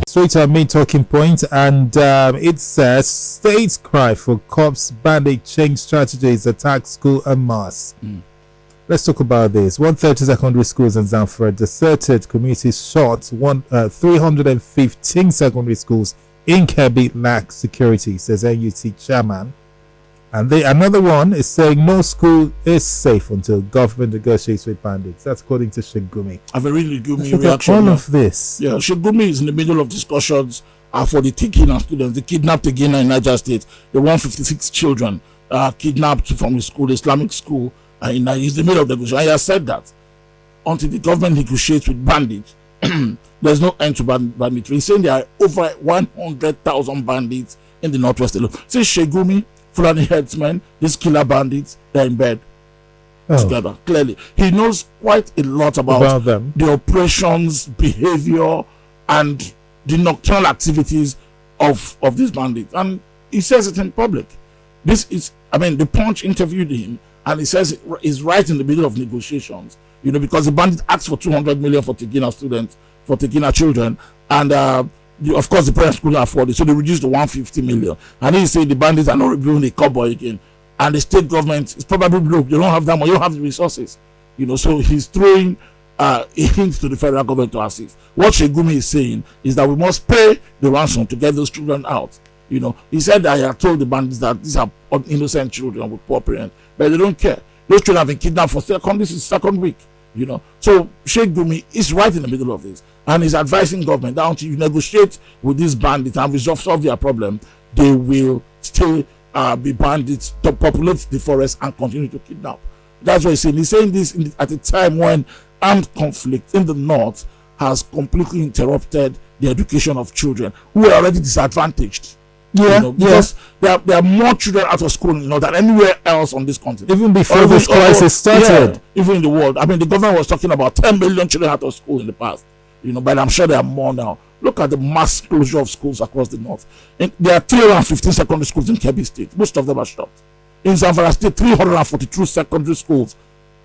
straight to our main talking point, and it says states cry for cops bandit change strategies attack school en masse. Let's talk about this. 130 secondary schools in Zamfara deserted communities shot 315 secondary schools in Kebbi lack security, says NUT chairman. And another one is saying no school is safe until government negotiates with bandits. That's according to Sheik Gumi. A very Gumi reaction. All of this. Yeah, Sheik Gumi is in the middle of discussions for the Tikina students. They kidnapped again in Niger State. The 156 children kidnapped from the school, the Islamic school. He's in the middle of the negotiation. He has said that until the government negotiates with bandits, there's no end to banditry. He's saying there are over 100,000 bandits in the northwest alone. Say Sheik Gumi, Fulani headsmen, these killer bandits, they're in bed together. Clearly, he knows quite a lot about them, the operations, behavior, and the nocturnal activities of these bandits. And he says it in public. The Punch interviewed him, and he says he's right in the middle of negotiations. Because the bandit asked for 200 million for Tikina students, for Tikina children, and of course the parents couldn't afford it, so they reduced to 150 million. And he said the bandits are not reviewing the cowboy again, and the state government is probably broke. You don't have that money, you don't have the resources. So he's throwing a hint to the federal government to assist. What Sheik Gumi is saying is that we must pay the ransom to get those children out. He said that he had told the bandits that these are innocent children with poor parents, but they don't care. Those children have been kidnapped for this is second week. So Sheik Gumi is right in the middle of this, and he's advising government that until you negotiate with these bandits and solve their problem, they will still be bandits to populate the forest and continue to kidnap. That's what he's saying. He's saying this at a time when armed conflict in the north has completely interrupted the education of children who are already disadvantaged. Because there are more children out of school than anywhere else on this continent. Even before this crisis started. Even in the world. The government was talking about 10 million children out of school in the past. But I'm sure there are more now. Look at the mass closure of schools across the north. There are 315 secondary schools in Kebbi State. Most of them are shut. In Zamfara State, 342 secondary schools.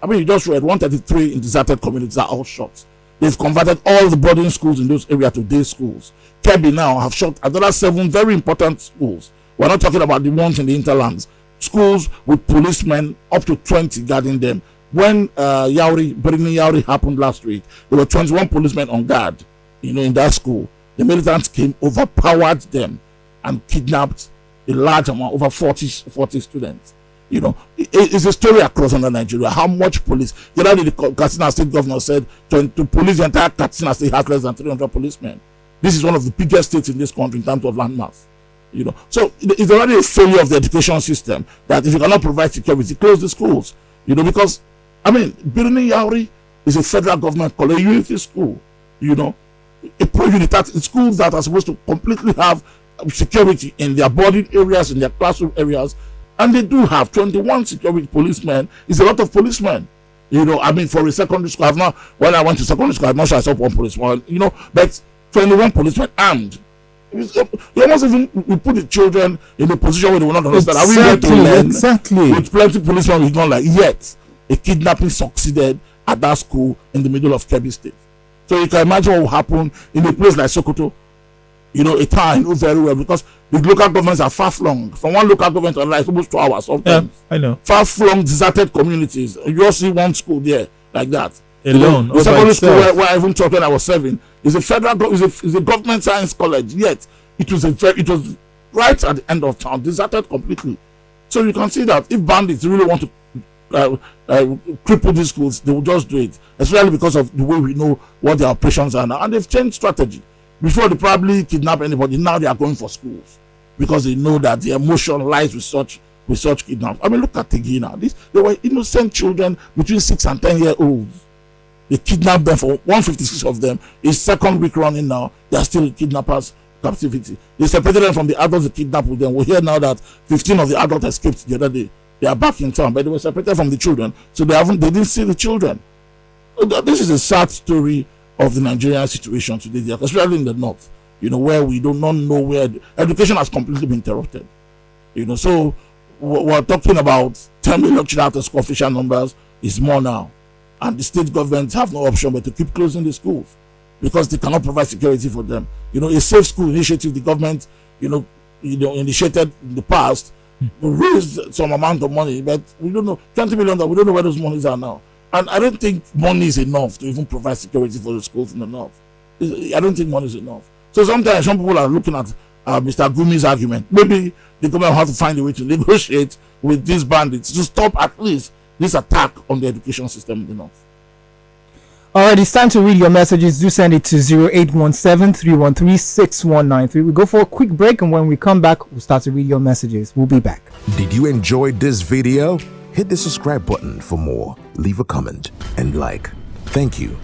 You just read 133 in deserted communities are all shut. They've converted all the boarding schools in those areas to day schools. Kebbi now have shut another 7 very important schools. We're not talking about the ones in the hinterlands. Schools with policemen up to 20 guarding them. When Birni Yauri happened last week, there were 21 policemen on guard, in that school. The militants came, overpowered them, and kidnapped a large amount, over 40 students. It's a story across under Nigeria. How much police? The other day, the Katsina State governor said to police the entire Katsina State has less than 300 policemen. This is one of the biggest states in this country in terms of landmass. So it's already a failure of the education system that if you cannot provide security, close the schools. Because Birni Yauri is a federal government college, a unity school. A pro-unit schools that are supposed to completely have security in their boarding areas, in their classroom areas. And they do have 21 security policemen. It's a lot of policemen. For a secondary school, when I went to secondary school, I'm not sure I saw one policeman, but 21 policemen armed. You almost even put the children in a position where they will not understand. Are we going to learn? Exactly. With plenty of policemen, we've not yet. A kidnapping succeeded at that school in the middle of Kebbi State. So you can imagine what will happen in a place like Sokoto. A town I know very well, because the local governments are far-flung. From one local government to another, it's almost 2 hours sometimes. Yeah, I know. Far-flung, deserted communities. You just see one school there, like that. Alone. The secondary school where I even taught when I was 7 is a federal, is a government science college. Yet it was right at the end of town, deserted completely. So you can see that if bandits really want to cripple these schools, they will just do it. Especially because of the way we know what their operations are now, and they've changed strategy. Before they probably kidnap anybody, now they are going for schools because they know that the emotion lies with such kidnaps. Look at Tigina. They were innocent children between 6 and 10-year-olds. They kidnapped them for 156 of them. It's second week running now. They are still in kidnappers' captivity. They separated them from the adults they kidnapped with them. We hear now that 15 of the adults escaped the other day. They are back in town, but they were separated from the children, so they didn't see the children. This is a sad story of the Nigerian situation today, especially in the north, where we do not know where education has completely been interrupted. So we're talking about 10 million children out of school. Official numbers is more now, and the state governments have no option but to keep closing the schools. because they cannot provide security for them. A safe school initiative the government, initiated in the past, raised some amount of money, but we don't know, 20 million, we don't know where those monies are now. And I don't think money is enough to even provide security for the schools in the north. I don't think money is enough. So sometimes some people are looking at Mr. Gumi's argument. Maybe the government will have to find a way to negotiate with these bandits to stop at least this attack on the education system in the north. All right, it's time to read your messages. Do send it to 0817-313-6193. We go for a quick break, and when we come back, we'll start to read your messages. We'll be back. Did you enjoy this video? Hit the subscribe button for more. Leave a comment and like. Thank you.